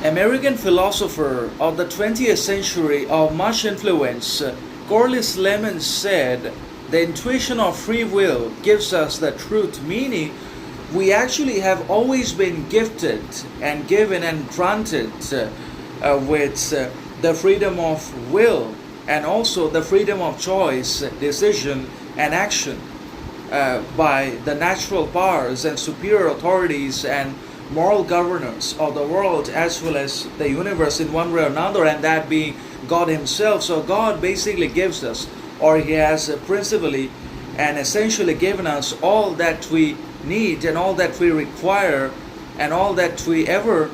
American philosopher of the 20th century of much influence, Corliss Lemon said, "The intuition of free will gives us the truth," meaning we actually have always been gifted and given and granted with the freedom of will and also the freedom of choice, decision, and action by the natural powers and superior authorities and moral governance of the world as well as the universe in one way or another, and that being God Himself. So God basically gives us, or He has principally and essentially given us all that we need and all that we require and all that we ever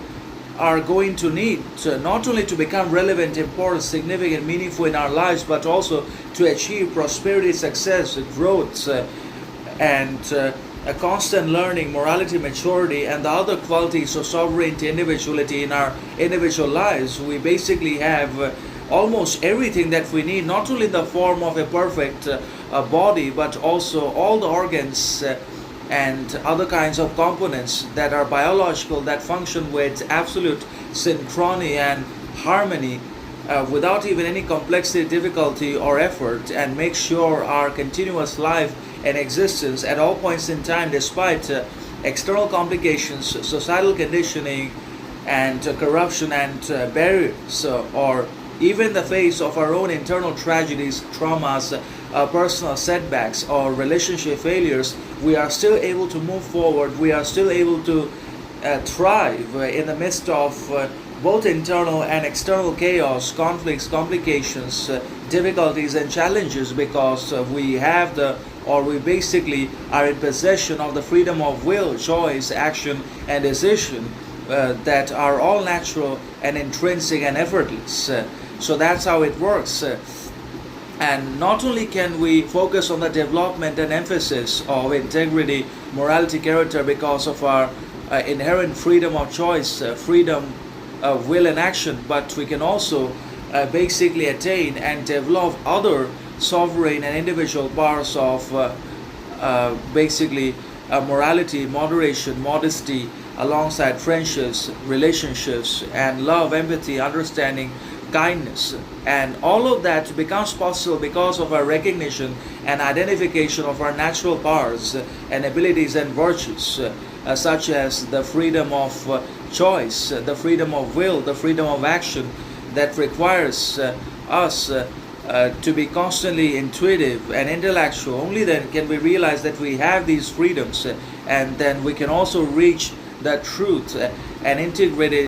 are going to need, not only to become relevant, important, significant, meaningful in our lives, but also to achieve prosperity, success, growth, and a constant learning, morality, maturity, and the other qualities of sovereignty, individuality in our individual lives. We basically have almost everything that we need, not only in the form of a perfect body, but also all the organs and other kinds of components that are biological, that function with absolute synchrony and harmony without even any complexity, difficulty, or effort, and make sure our continuous life and existence at all points in time, despite external complications, societal conditioning, and corruption and barriers, or even the face of our own internal tragedies, traumas, personal setbacks, or relationship failures, we are still able to move forward. We are still able to thrive in the midst of both internal and external chaos, conflicts, complications, difficulties, and challenges, because we have we basically are in possession of the freedom of will, choice, action, and decision that are all natural and intrinsic and effortless. So that's how it works. And not only can we focus on the development and emphasis of integrity, morality, character because of our inherent freedom of choice, freedom of will and action, but we can also basically attain and develop other sovereign and individual powers of basically morality, moderation, modesty, alongside friendships, relationships, and love, empathy, understanding, kindness. And all of that becomes possible because of our recognition and identification of our natural powers and abilities and virtues, such as the freedom of choice, the freedom of will, the freedom of action that requires us to be constantly intuitive and intellectual. Only then can we realize that we have these freedoms, and then we can also reach the truth and integrate it